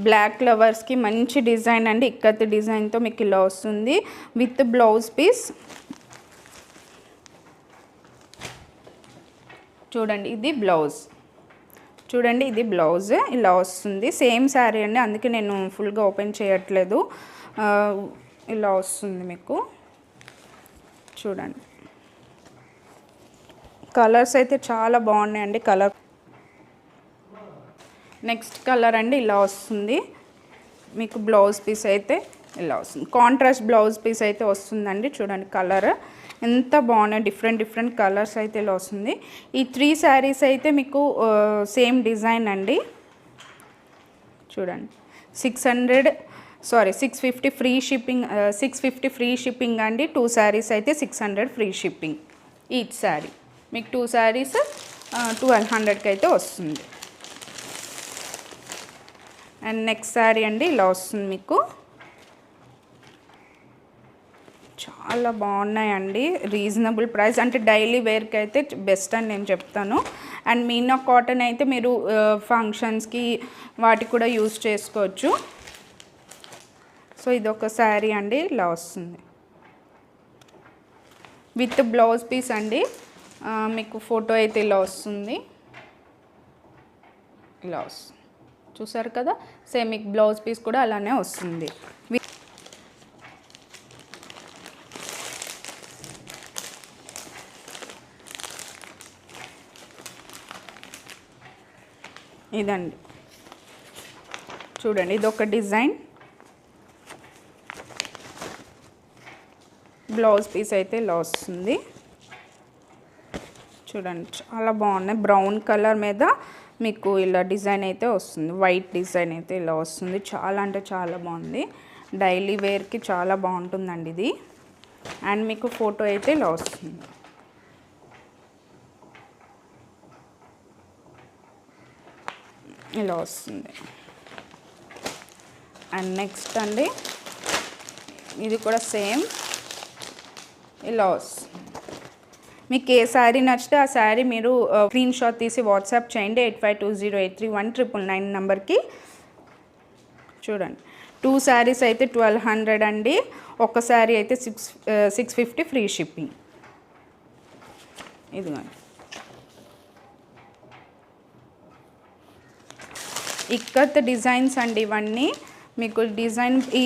Black ఫ్లవర్స్కి మంచి design అండి, ఇక్కత్ డిజైన్తో మీకు ఇలా వస్తుంది విత్ బ్లౌజ్ పీస్. చూడండి ఇది బ్లౌజ్, చూడండి ఇది బ్లౌజ్ ఇలా వస్తుంది. సేమ్ శారీ అండి, అందుకే నేను ఫుల్గా ఓపెన్ చేయట్లేదు. ఇలా వస్తుంది మీకు. చూడండి కలర్స్ అయితే చాలా బాగున్నాయండి. కలర్ నెక్స్ట్ కలర్ అండి ఇలా వస్తుంది మీకు. బ్లౌజ్ పీస్ అయితే ఇలా వస్తుంది, కాంట్రాస్ట్ బ్లౌజ్ పీస్ అయితే వస్తుందండి. చూడండి కలర్ ఎంత బాగున్నాయి, డిఫరెంట్ కలర్స్ అయితే ఇలా వస్తుంది. ఈ 3 శారీస్ అయితే మీకు సేమ్ డిజైన్ అండి. చూడండి 650 ఫ్రీ షిప్పింగ్, 650 ఫ్రీ షిప్పింగ్ అండి. 2 శారీస్ అయితే 600 ఫ్రీ షిప్పింగ్ ఈచ్ శారీ. మీకు 2 శారీస్ 1200కి అయితే వస్తుంది. అండ్ నెక్స్ట్ శారీ అండి ఇలా వస్తుంది మీకు. చాలా బాగున్నాయండి, రీజనబుల్ ప్రైస్, అంటే డైలీ వేర్కి అయితే బెస్ట్ అని నేను చెప్తాను. అండ్ మీనా కాటన్ అయితే మీరు ఫంక్షన్స్కి వాటికి కూడా యూజ్ చేసుకోవచ్చు. సో ఇదొక శారీ అండి ఇలా వస్తుంది విత్ బ్లౌజ్ పీస్ అండి. మీకు ఫోటో అయితే ఇలా వస్తుంది, ఇలా వస్తుంది చూసారు కదా. సేమ్ మీకు బ్లౌజ్ పీస్ కూడా అలానే వస్తుంది. ఇదండి చూడండి ఇదొక డిజైన్, బ్లౌజ్ పీస్ అయితే ఇలా వస్తుంది. చూడండి చాలా బాగున్నాయి, బ్రౌన్ కలర్ మీద మీకు ఇలా డిజైన్ అయితే వస్తుంది, వైట్ డిజైన్ అయితే ఇలా వస్తుంది. చాలా అంటే చాలా బాగుంది, డైలీ వేర్కి చాలా బాగుంటుందండి ఇది. అండ్ మీకు ఫోటో అయితే ఇలా వస్తుంది. ఇలా వస్తుంది. అండ్ నెక్స్ట్ అండి ఇది కూడా సేమ్ ఇలా వస్తుంది. మీకు ఏ శారీ నచ్చితే ఆ శారీ మీరు స్క్రీన్ షాట్ తీసి వాట్సాప్ చేయండి 8520831999 నెంబర్కి. చూడండి 2 శారీస్ అయితే 1200 అండి, ఒక శారీ అయితే 650 ఫ్రీ షిప్పింగ్. ఇదిగోండి ఇక్కత్ డిజైన్స్ అండి ఇవన్నీ. మీకు డిజైన్ ఈ